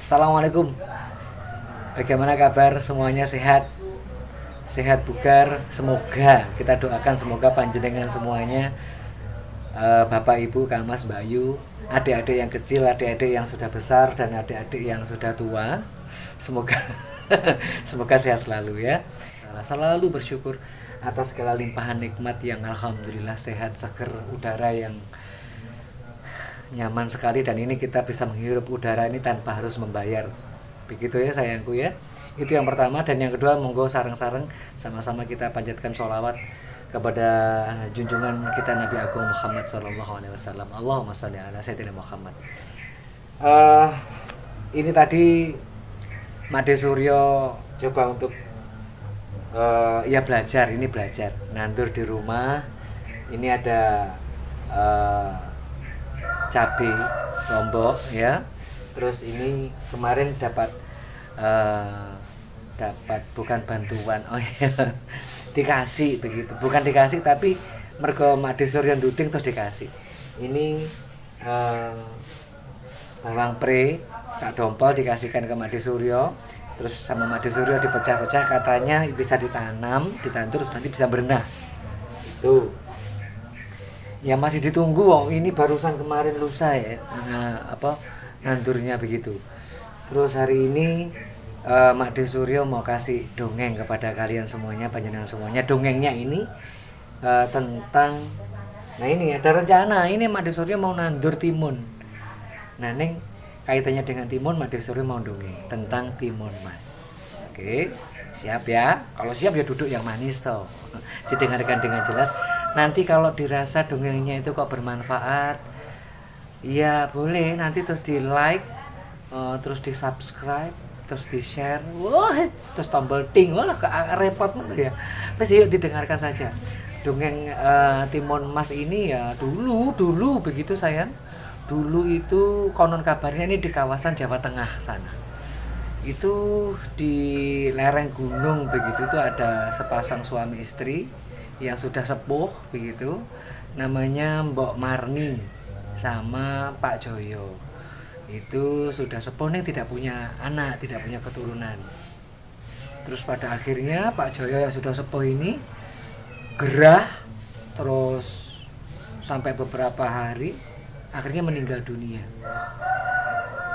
Assalamualaikum. Bagaimana kabar? Semuanya sehat? Sehat bugar. Semoga kita doakan semoga panjenengan semuanya, Bapak Ibu, Kak Mas, Mbak Ayu, adik-adik yang kecil, adik-adik yang sudah besar dan adik-adik yang sudah tua. Semoga semoga sehat selalu ya. Selalu bersyukur atas segala limpahan nikmat yang alhamdulillah sehat, seger, udara yang nyaman sekali, dan ini kita bisa menghirup udara ini tanpa harus membayar. Begitu ya sayangku ya. Itu yang pertama. Dan yang kedua, monggo sareng-sareng sama-sama kita panjatkan sholawat kepada junjungan kita Nabi Agung Muhammad Sallallahu Alaihi Wasallam. Allahumma sholli ala sayyidina Muhammad. Ini tadi Made Suryo coba untuk ya belajar, ini belajar nandur di rumah. Ini ada cabai lombok ya. Terus ini kemarin dapat bukan bantuan, oh ya, dikasih begitu, bukan dikasih tapi mergo Made Suryo nduding terus dikasih. Ini bawang pre sak dompol dikasihkan ke Made Suryo, terus sama Made Suryo dipecah-pecah, katanya bisa ditanam, ditandur terus nanti bisa berenang. Itu ya masih ditunggu. Oh, ini barusan kemarin lusa ya, nandurnya begitu. Terus hari ini Made Suryo mau kasih dongeng kepada kalian semuanya, panjenengan semuanya. Dongengnya ini tentang, nah ini ada rencana, ini Made Suryo mau nandur timun. Nah neng kaitannya dengan timun, Made Suryo mau dongeng tentang timun mas. Oke, siap ya? Kalau siap ya duduk yang manis toh, didengarkan dengan jelas. Nanti kalau dirasa dongengnya itu kok bermanfaat, ya boleh nanti terus di like, terus di subscribe, terus di share, wah, terus tombol ting, wah repot banget ya. Terus yuk didengarkan saja dongeng timun mas ini ya. Dulu begitu sayang, dulu itu konon kabarnya ini di kawasan Jawa Tengah sana, itu di lereng gunung begitu, itu ada sepasang suami istri yang sudah sepuh begitu, namanya Mbok Marni sama Pak Joyo. Itu sudah sepuh nih, tidak punya anak, tidak punya keturunan. Terus pada akhirnya Pak Joyo yang sudah sepuh ini gerah terus sampai beberapa hari, akhirnya meninggal dunia.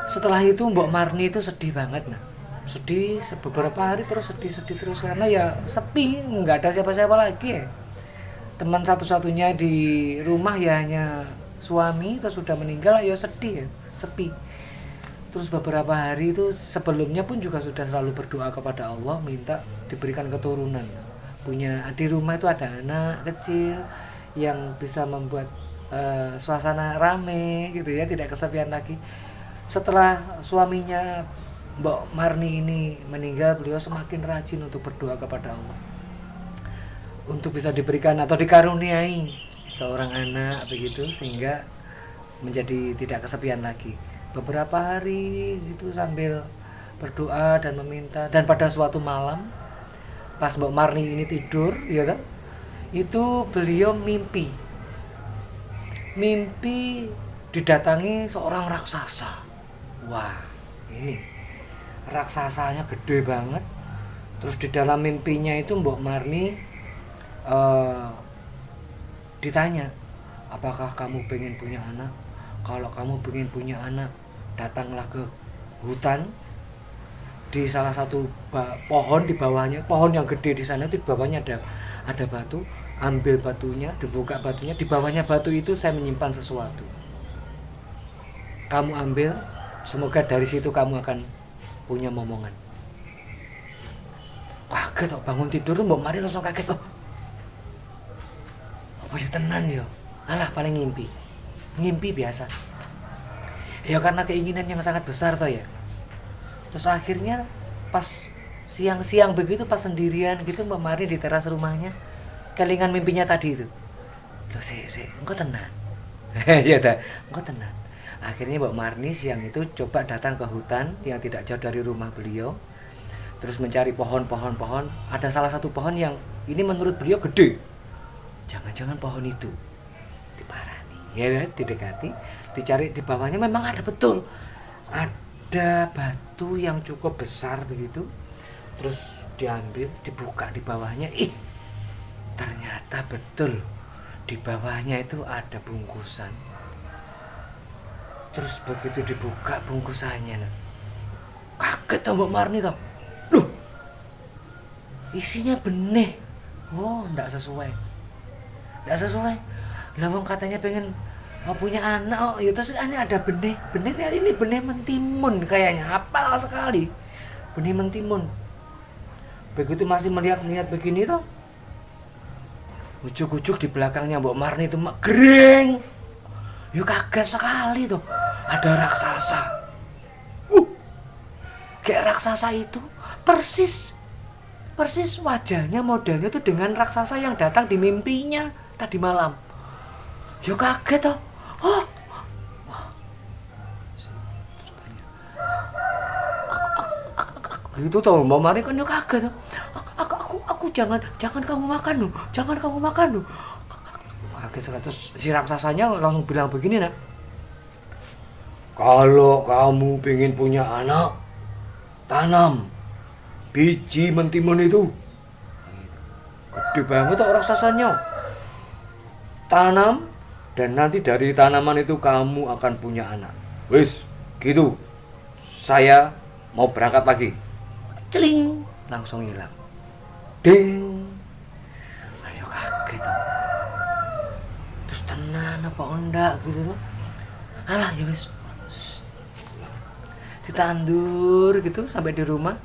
Setelah itu Mbok Marni itu sedih banget, nah sedih beberapa hari terus, sedih terus karena ya sepi, nggak ada siapa-siapa lagi ya. Teman satu-satunya di rumah ya hanya suami, terus sudah meninggal, ya sedih ya, sepi. Terus beberapa hari itu sebelumnya pun juga sudah selalu berdoa kepada Allah minta diberikan keturunan. Punya di rumah itu ada anak kecil yang bisa membuat suasana rame gitu ya, tidak kesepian lagi. Setelah suaminya Mbok Marni ini meninggal, beliau semakin rajin untuk berdoa kepada Allah untuk bisa diberikan atau dikaruniai seorang anak begitu, sehingga menjadi tidak kesepian lagi. Beberapa hari itu sambil berdoa dan meminta, dan pada suatu malam pas Mbok Marni ini tidur ya kan, itu beliau mimpi didatangi seorang raksasa. Wah, ini raksasanya gede banget. Terus di dalam mimpinya itu Mbok Marni ditanya, apakah kamu pengen punya anak? Kalau kamu pengen punya anak, datanglah ke hutan, di salah satu pohon, di bawahnya pohon yang gede di sana itu di bawahnya ada batu, ambil batunya, dibuka batunya, di bawahnya batu itu saya menyimpan sesuatu, kamu ambil, semoga dari situ kamu akan punya momongan. Kaget kok, bangun tidur Mbok Marni langsung kaget, oh apa ya tenan yo, alah paling ngimpi biasa ya, karena keinginan yang sangat besar toh ya. Terus akhirnya pas siang-siang begitu, pas sendirian gitu Mbak Marni di teras rumahnya, kelingan mimpinya tadi itu. Loh engkau tenang. Ya dah, engkau tenang. Akhirnya Mbak Marni siang itu coba datang ke hutan yang tidak jauh dari rumah beliau, terus mencari pohon. Ada salah satu pohon yang ini menurut beliau gede, jangan-jangan pohon itu diparani ya kan, didekati. dicari di bawahnya memang ada betul. Ada batu yang cukup besar begitu. Terus diambil, dibuka di bawahnya. Ternyata betul di bawahnya itu ada bungkusan. Terus begitu dibuka bungkusannya, kaget toh Mbak Marni toh. Loh, isinya benih. Oh, enggak sesuai. Lah wong katanya pengen punya anak. Oh, ya terus ini ada benih. Ini benih mentimun kayaknya. Hafal sekali. Benih mentimun. Begitu masih melihat begini toh, ujuk-ujuk di belakangnya Mbok Marni itu gering. Yuk kaget sekali tuh, ada raksasa. Kayak raksasa itu persis wajahnya modelnya tuh dengan raksasa yang datang di mimpinya tadi malam. Yuk kaget tuh. Gitu tuh Mbak Marni kan yuk kaget tuh. Aku jangan kamu makan loh. Terus si raksasanya langsung bilang begini, nak, kalau kamu pengen punya anak, tanam biji mentimun itu. Gede banget tuh raksasanya. Tanam, dan nanti dari tanaman itu kamu akan punya anak. Wis, gitu. Saya mau berangkat lagi. Celing, langsung hilang. Ding. Ayo kaget tuh. Terus tenan apa enggak gitu tuh. Alah ya wis. Ditandur gitu sampai di rumah.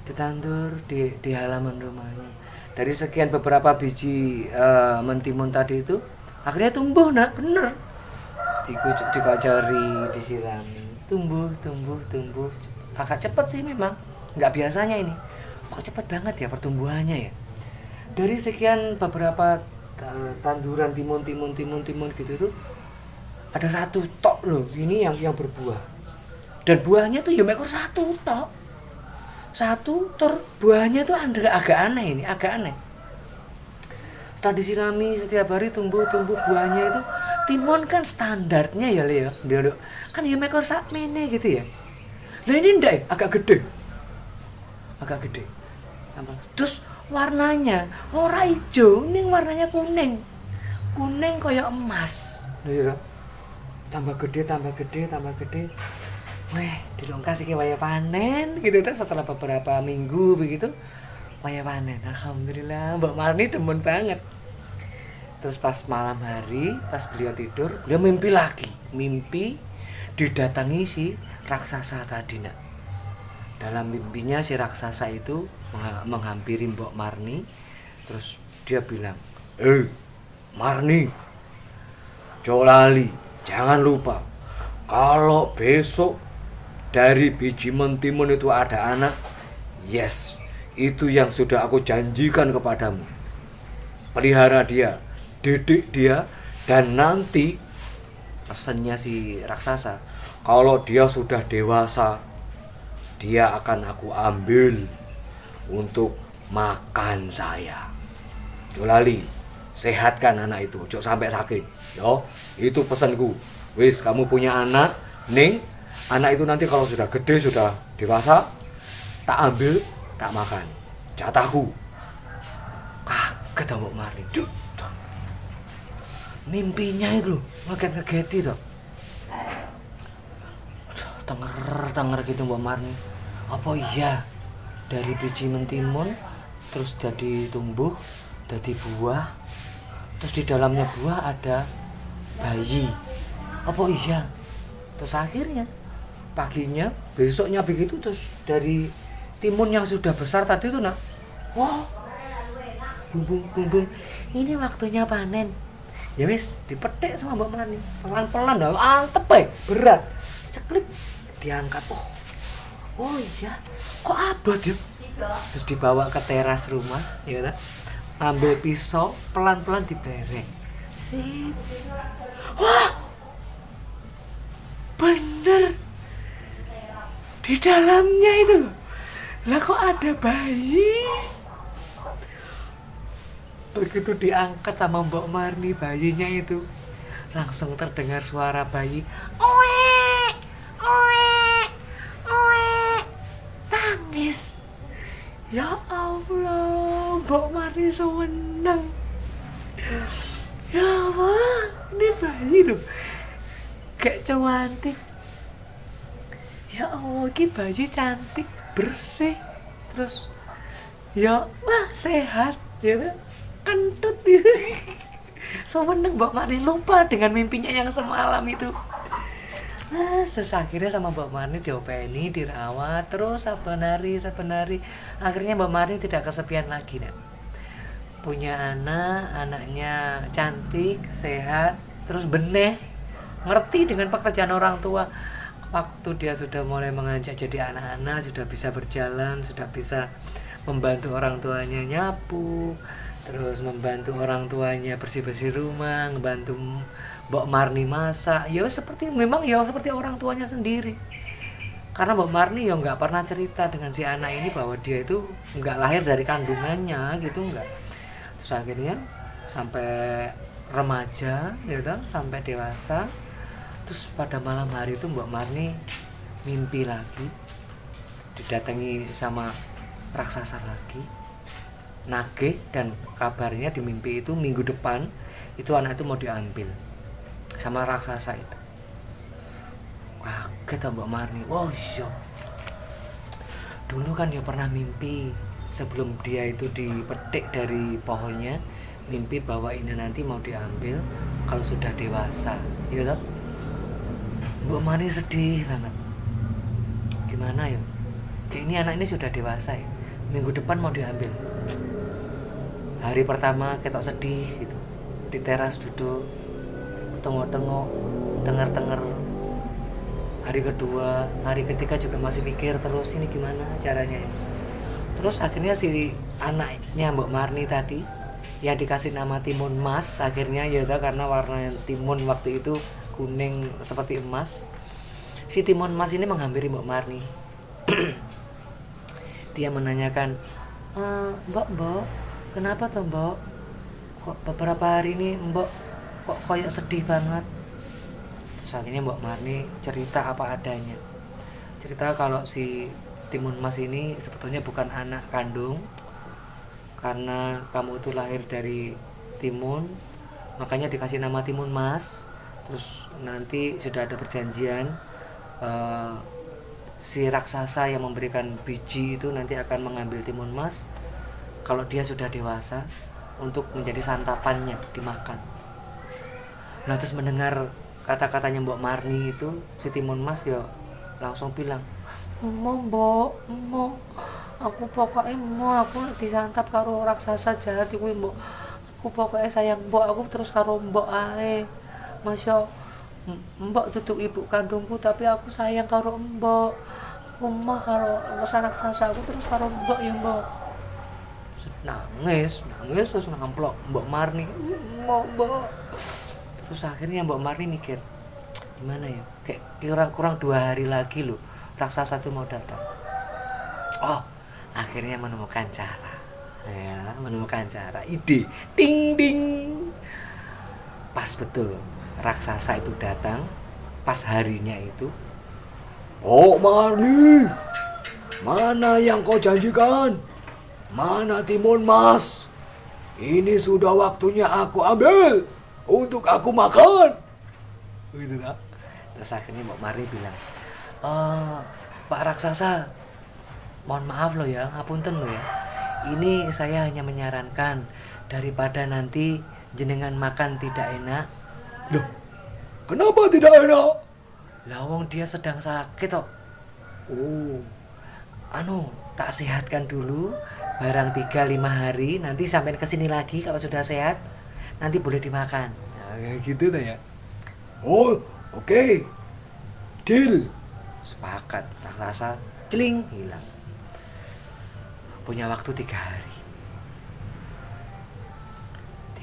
Ditandur di halaman rumahnya. Dari sekian beberapa biji mentimun tadi itu akhirnya tumbuh, nak, bener. Dikucuk, dikocori, disirami. Tumbuh. Agak cepet sih memang. Enggak biasanya ini. Kok cepet banget ya pertumbuhannya ya. Dari sekian beberapa tanduran timun gitu tuh ada satu tok loh ini yang berbuah, dan buahnya tuh ya mekor satu tok, buahnya tuh agak aneh. Setelah disirami setiap hari tumbuh buahnya itu. Timun kan standarnya ya Leo kan ya mekor sak mene gitu ya. Nah ini ndak, agak gede. Terus warnanya ora hijau, ning warnanya kuning kayak emas. Lho, tambah gede. Weh, dilongkas iki waya panen gitu tuh. Setelah beberapa minggu begitu waya panen. Alhamdulillah, Mbak Marni demen banget. Terus pas malam hari, pas beliau tidur, beliau mimpi didatangi si raksasa tadi, nak. Dalam mimpinya si raksasa itu menghampiri Mbok Marni. Terus dia bilang, Marni, Jolali, jangan lupa kalau besok dari biji mentimun itu ada anak. Yes, itu yang sudah aku janjikan kepadamu. Pelihara dia, didik dia, dan nanti pesannya si raksasa, kalau dia sudah dewasa, dia akan aku ambil untuk makan saya. Jolali, sehatkan anak itu, jangan sampai sakit. Yo, itu pesanku. Wis, kamu punya anak, ning anak itu nanti kalau sudah gede, sudah dewasa, tak ambil, tak makan. Jatahku. Kaget Mbok Marni. Mimpinya itu loh, ngegeti toh. Denger gitu Mbok Marni. Apa iya dari biji mentimun terus jadi tumbuh, jadi buah, terus di dalamnya buah ada bayi. Apa iya? Terus akhirnya paginya, besoknya begitu, terus dari timun yang sudah besar tadi tuh, nak, wah, bumbung, ini waktunya panen. Ya wis, dipetik sama Mbak Marni, pelan-pelan, antep berat, ceklik, diangkat. Oh iya, kok abot ya? Terus dibawa ke teras rumah, ya kan? Ambil pisau, pelan-pelan dibereng. Wah, bener, di dalamnya itu loh. Lah kok ada bayi? Begitu diangkat sama Mbok Marni bayinya itu, langsung terdengar suara bayi, oe, oe, oe, nangis. Ya Allah, Mbok Marni seneng. Ya Allah, ini bayi loh, kayak cantik. Ya Allah, ini bayi cantik, bersih, terus ya wah sehat, ya kentut ya. Seneng Mbak Marni, lupa dengan mimpinya yang semalam itu. Nah, terus akhirnya sama Mbak Marni diopeni, dirawat terus saben hari. Akhirnya Mbak Marni tidak kesepian lagi, nak. Punya anaknya cantik, sehat, terus beneh, ngerti dengan pekerjaan orang tua. Waktu dia sudah mulai menganjak jadi anak-anak, sudah bisa berjalan, sudah bisa membantu orang tuanya nyapu, terus membantu orang tuanya bersih-bersih rumah, membantu Mbok Marni masak. Ya seperti memang ya seperti orang tuanya sendiri. Karena Mbok Marni ya nggak pernah cerita dengan si anak ini bahwa dia itu nggak lahir dari kandungannya gitu, nggak. Terus akhirnya sampai remaja gitu, sampai dewasa. Terus pada malam hari itu Mbok Marni mimpi lagi, didatangi sama raksasa lagi, nagih, dan kabarnya di mimpi itu minggu depan itu anak itu mau diambil sama raksasa itu. Kaget Mbok Marni. Oh iya, dulu kan dia pernah mimpi sebelum dia itu dipetik dari pohonnya, mimpi bahwa ini nanti mau diambil kalau sudah dewasa, ya toh. Mbok Marni sedih banget. Gimana ya? Kayak ini anak ini sudah dewasa ya, minggu depan mau diambil. Hari pertama ketok sedih gitu, di teras duduk, tengok-tengok, denger-denger. Hari kedua, hari ketiga juga masih mikir terus ini gimana caranya ya. Terus akhirnya si anaknya Mbok Marni tadi yang dikasih nama Timun Mas, akhirnya ya karena warna timun waktu itu kuning seperti emas. Si Timun Mas ini menghampiri Mbok Marni. Dia menanyakan, Mbok, kenapa toh Mbok? Kok beberapa hari ini Mbok kok kayak sedih banget? Terus akhirnya Mbok Marni cerita apa adanya. Cerita kalau si Timun Mas ini sebetulnya bukan anak kandung, karena kamu itu lahir dari timun, makanya dikasih nama Timun Mas. Terus nanti sudah ada perjanjian, si raksasa yang memberikan biji itu nanti akan mengambil Timun Mas kalau dia sudah dewasa untuk menjadi santapannya dimakan. Nah, terus mendengar kata-katanya Mbok Marni itu, si Timun Mas ya langsung bilang, Mbok, aku pokoknya aku disantap karo raksasa jahat iku Mbok. Aku pokoknya sayang Mbok, aku terus karo Mbok ae. Masya Mbok duduk ibu kandungku tapi aku sayang karo Mbok. Aku mah karo raksasa aku terus karo Mbok ya Mbok. Nangis terus ngamplok Mbok Marni. Mbok. Terus akhirnya Mbok Marni mikir, gimana ya? Kayak kurang 2 hari lagi loh raksasa itu mau datang. Oh, akhirnya menemukan cara. Ya, menemukan cara. Ide. Ding ding. Pas betul raksasa itu datang pas harinya itu. Oh Marni, mana yang kau janjikan? Mana Timun Mas? Ini sudah waktunya aku ambil untuk aku makan. Gitu tak? Terus akhirnya Mbok Marni bilang, Pak Raksasa, mohon maaf loh ya, ngapunten loh ya. Ini saya hanya menyarankan, daripada nanti jenengan makan tidak enak. Loh, kenapa tidak enak? Lah wong dia sedang sakit kok. Oh, tak sehatkan dulu, barang 3-5 hari, nanti sampai kesini lagi kalau sudah sehat, nanti boleh dimakan. Nah, kayak gitu tuh ya. Oh, oke. Deal. Sepakat. Raksasa celing hilang. Punya waktu 3 hari.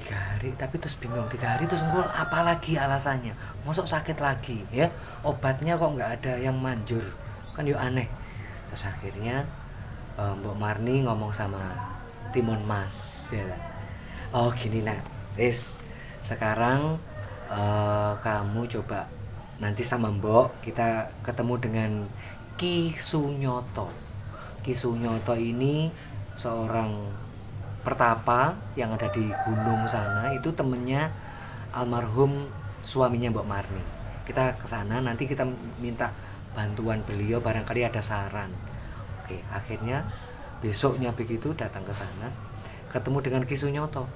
3 hari, tapi terus bingung 3 hari terus engkau apa lagi alasannya? Masuk sakit lagi ya? Obatnya kok nggak ada yang manjur, kan yuk aneh. Terus akhirnya Mbok Marni ngomong sama Timun Mas ya. Oh gini nak, sekarang kamu coba nanti sama Mbok kita ketemu dengan Ki Sunyoto. Ki Sunyoto ini seorang pertapa yang ada di gunung sana, itu temennya almarhum suaminya Mbok Marni. Kita ke sana nanti kita minta bantuan beliau, barangkali ada saran. Oke, akhirnya besoknya begitu datang ke sana, ketemu dengan Ki Sunyoto.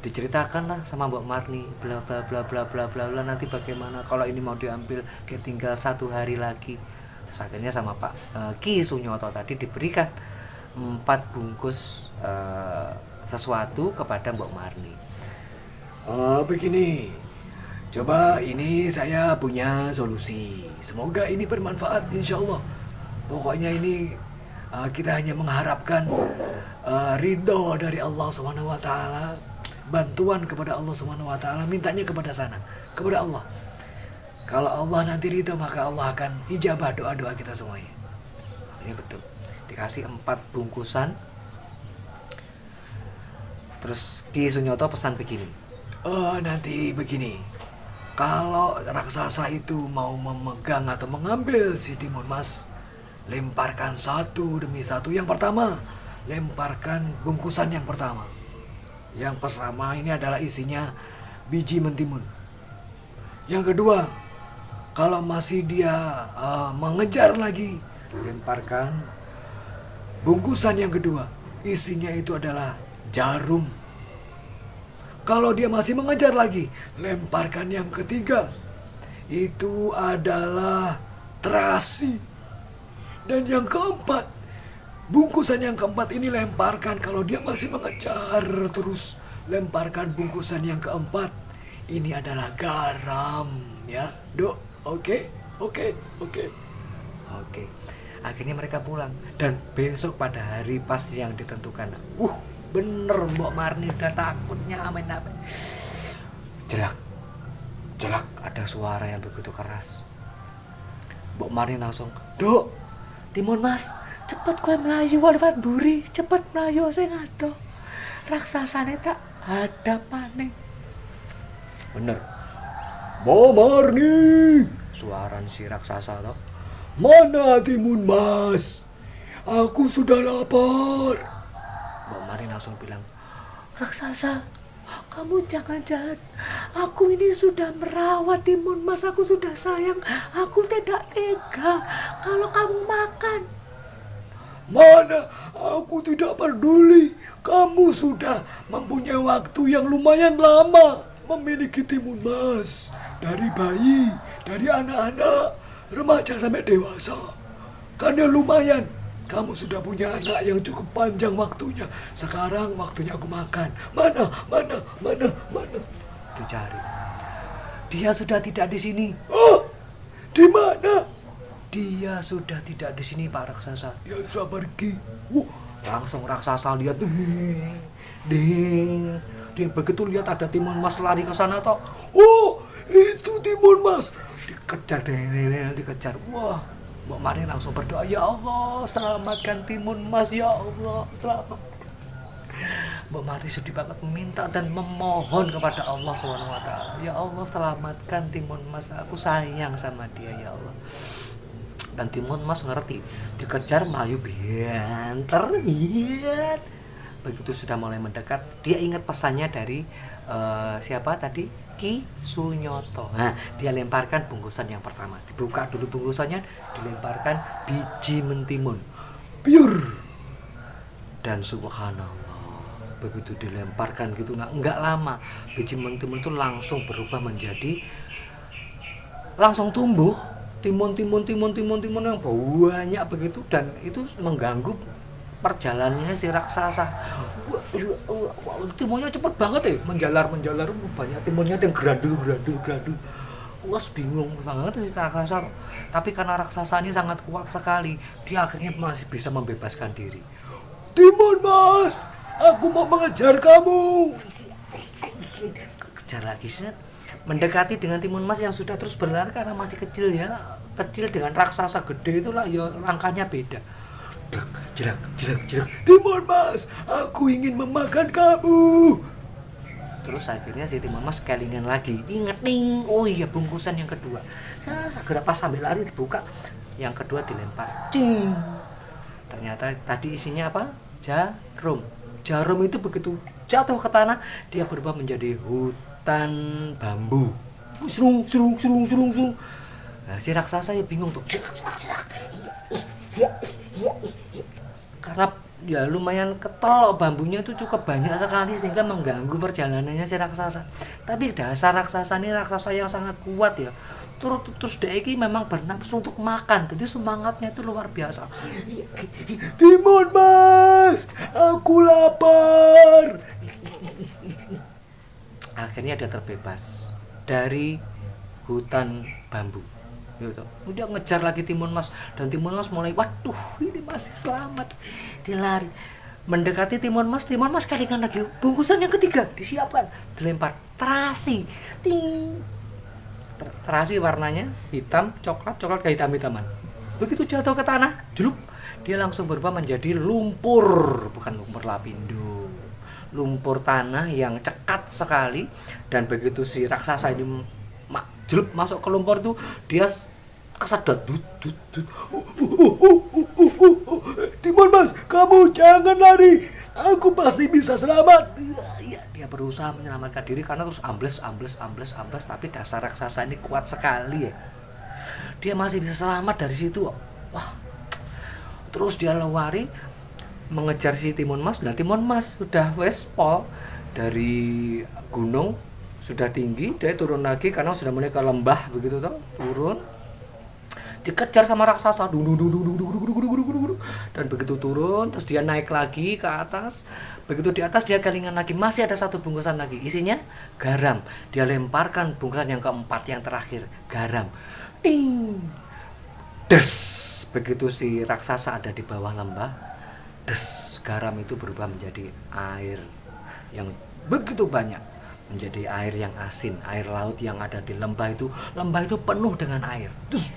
Diceritakanlah sama Mbok Marni bla bla bla bla bla bla bla, nanti bagaimana kalau ini mau diambil kayak tinggal 1 hari lagi. Terus akhirnya sama Pak Ki Sunyoto tadi diberikan 4 bungkus sesuatu kepada Mbok Marni. Begini, coba ini saya punya solusi. Semoga ini bermanfaat insya Allah. Pokoknya ini kita hanya mengharapkan ridho dari Allah Subhanahu Wa Taala, bantuan kepada Allah Subhanahu Wa Taala, mintanya kepada sana, kepada Allah. Kalau Allah nanti ridho, maka Allah akan ijabah doa-doa kita semuanya. Ini betul. Dikasih 4 bungkusan. Terus Ki Sunyoto pesan begini. Nanti begini, kalau raksasa itu mau memegang atau mengambil si timun mas, lemparkan satu demi satu. Yang pertama, lemparkan bungkusan yang pertama. Yang pertama ini adalah isinya biji mentimun. Yang kedua, kalau masih dia mengejar lagi, lemparkan bungkusan yang kedua. Isinya itu adalah jarum. Kalau dia masih mengejar lagi, lemparkan yang ketiga. Itu adalah terasi. Dan yang keempat, bungkusan yang keempat ini lemparkan kalau dia masih mengejar terus. Lemparkan bungkusan yang keempat. Ini adalah garam, ya, Dok. Oke. Akhirnya mereka pulang dan besok pada hari pas yang ditentukan. Bener Mbok Marni udah takutnya amin. Jelak ada suara yang begitu keras. Mbok Marni langsung, "Dok, timun mas, cepet kowe melayu lewat buri, cepet melayu sing ado. Raksasane tak hadapane." Bener. Mbok Marni, Suara si raksasa toh. mana timun mas? Aku sudah lapar. Mbok Marni langsung bilang, "Raksasa, kamu jangan jahat. Aku ini sudah merawat timun mas, aku sudah sayang. Aku tidak tega kalau kamu makan." Mana? Aku tidak peduli. Kamu sudah mempunyai waktu yang lumayan lama memiliki timun mas. Dari bayi, dari anak-anak, remaja sampai dewasa. Karena lumayan. Kamu sudah punya anak yang cukup panjang waktunya. Sekarang waktunya aku makan. Mana? Dicari. Dia sudah tidak di sini. Oh, di mana? Dia sudah tidak di sini, Pak Raksasa. Dia sudah pergi. Langsung raksasa lihat, ding. Begitu lihat ada timun mas lari ke sana toh. Oh, itu timun mas. Dikejar. Wah, Mbok Marni langsung berdoa, "Ya Allah, selamatkan timun mas, ya Allah, selamat." Mbok Marni sedih banget meminta dan memohon kepada Allah SWT. "Ya Allah, selamatkan timun mas, aku sayang sama dia, ya Allah." Dan timun mas ngerti, dikejar melayu bianter. Begitu sudah mulai mendekat, dia ingat pesannya dari siapa tadi? Ki Sunyoto. Nah, dia lemparkan bungkusan yang pertama. Dibuka dulu bungkusannya, dilemparkan biji mentimun. Piur. Dan subhanallah, begitu dilemparkan gitu nggak lama, biji mentimun itu langsung berubah menjadi, langsung tumbuh timun yang banyak begitu, dan itu mengganggu perjalanannya si raksasa. Timunnya cepet banget menjalar banyak timunnya yang gerandul. Wes bingung banget si raksasa, tapi karena raksasa ini sangat kuat sekali, dia akhirnya masih bisa membebaskan diri. Timun mas, aku mau mengejar kamu. Kejar lagi, set. Mendekati dengan timun mas yang sudah terus berlari karena masih kecil ya. Kecil dengan raksasa gede itulah ya, langkahnya beda. Jerak. Timun mas, aku ingin memakan kamu. Terus akhirnya si Timun Mas kelingan lagi, inget nih, oh iya bungkusan yang kedua. Segera pas sambil lari dibuka, yang kedua dilempar, cing. Ternyata tadi isinya apa? Jarum. Jarum itu begitu jatuh ke tanah, dia berubah menjadi hutan bambu. Serung, serung, serung, serung, serung. Nah, si raksasa ya bingung tuh. Karena ya lumayan ketol, bambunya itu cukup banyak sekali sehingga mengganggu perjalanannya si raksasa. Tapi dasar raksasa ini raksasa yang sangat kuat ya. Terus dia ini memang bernafsu untuk makan, jadi semangatnya itu luar biasa. Timun Mas, aku lapar. Akhirnya dia terbebas dari hutan bambu. Gitu. Dia ngejar lagi Timun Mas, dan Timun Mas mulai, waduh ini masih selamat, dia lari mendekati Timun Mas kelingan lagi, bungkusan yang ketiga disiapkan, dilempar terasi, ding. Terasi warnanya hitam coklat kehitam-hitaman. Begitu jatuh ke tanah, jeluk, dia langsung berubah menjadi lumpur, bukan lumpur lapindo, lumpur tanah yang cekat sekali. Dan begitu si raksasa ini jeluk masuk ke lumpur itu, dia kesedot, Timun Mas, kamu jangan lari, aku pasti bisa selamat. Ya, dia berusaha menyelamatkan diri karena terus ambles, tapi dasar raksasa ini kuat sekali ya. Dia masih bisa selamat dari situ. Wah. Terus dia lari mengejar si Timun Mas. Nah, Timun Mas sudah wespol dari gunung, sudah tinggi, dia turun lagi karena sudah mulai ke lembah begitu toh, turun. Dikejar sama raksasa, dan begitu turun, terus dia naik lagi ke atas. Begitu di atas dia kelingan lagi, masih ada satu bungkusan lagi, isinya garam. Dia lemparkan bungkusan yang keempat, yang terakhir, garam. Ding, des. Begitu si raksasa ada di bawah lembah, des, garam itu berubah menjadi air yang begitu banyak, menjadi air yang asin, air laut yang ada di lembah itu penuh dengan air. Terus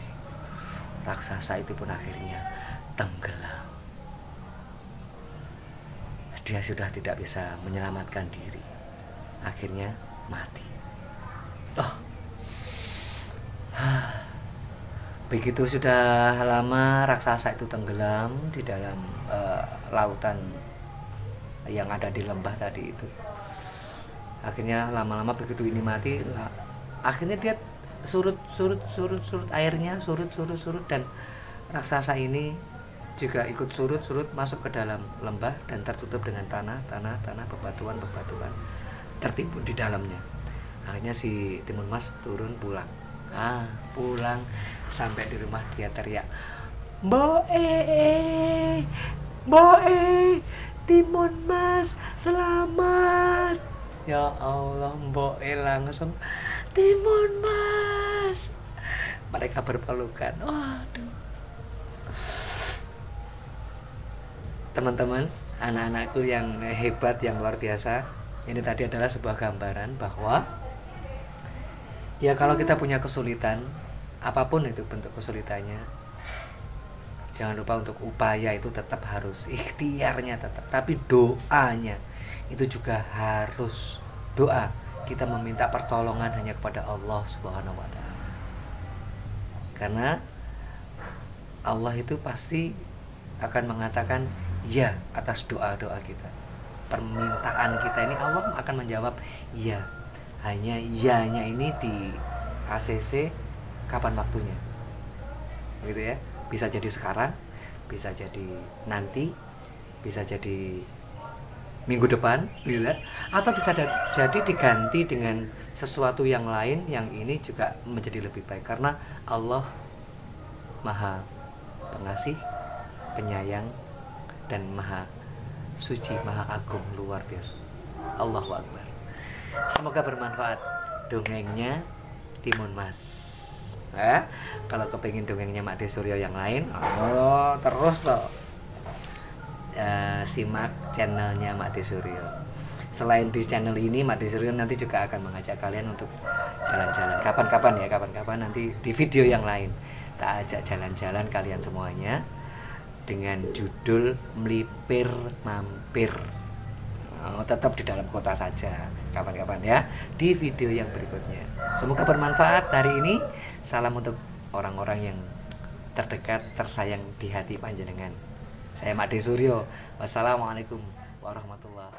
raksasa itu pun akhirnya tenggelam. Dia sudah tidak bisa menyelamatkan diri, akhirnya mati. Begitu sudah lama raksasa itu tenggelam di dalam lautan yang ada di lembah tadi itu. Akhirnya lama-lama begitu ini mati, akhirnya dia surut airnya, surut, dan raksasa ini juga ikut surut masuk ke dalam lembah dan tertutup dengan tanah bebatuan tertimbun di dalamnya. Akhirnya si Timun Mas turun pulang. Pulang sampai di rumah dia teriak, Mboe, Timun Mas selamat. Ya Allah, Mboe langsung, Timun Mas. Mereka berpelukan. Waduh. Teman-teman, anak-anakku yang hebat, yang luar biasa, ini tadi adalah sebuah gambaran bahwa ya kalau kita punya kesulitan, apapun itu bentuk kesulitannya, jangan lupa untuk upaya itu tetap harus, ikhtiarnya tetap, tapi doanya itu juga harus doa. Kita meminta pertolongan hanya kepada Allah Subhanahu wa Ta'ala, karena Allah itu pasti akan mengatakan ya atas doa-doa kita. Permintaan kita ini Allah akan menjawab ya. Hanya ya-nya ini di ACC kapan waktunya, gitu ya. Bisa jadi sekarang, bisa jadi nanti, bisa jadi minggu depan, gitu ya. Atau bisa jadi diganti dengan sesuatu yang lain, yang ini juga menjadi lebih baik, karena Allah Maha Pengasih, Penyayang, dan Maha Suci, Maha Agung, luar biasa. Allahu Akbar. Semoga bermanfaat dongengnya Timun Mas. Kalau kepengin dongengnya Mak Desuryo yang lain, terus loh simak channelnya Mak Desuryo. Selain di channel ini, Mak Desuryo nanti juga akan mengajak kalian untuk jalan-jalan. Kapan-kapan nanti di video yang lain tak ajak jalan-jalan kalian semuanya dengan judul Melipir Mampir. Tetap di dalam kota saja. kapan-kapan ya di video yang berikutnya. Semoga bermanfaat hari ini. Salam untuk orang-orang yang terdekat, tersayang di hati panjenengan. Saya Made Suryo. Wassalamualaikum warahmatullahi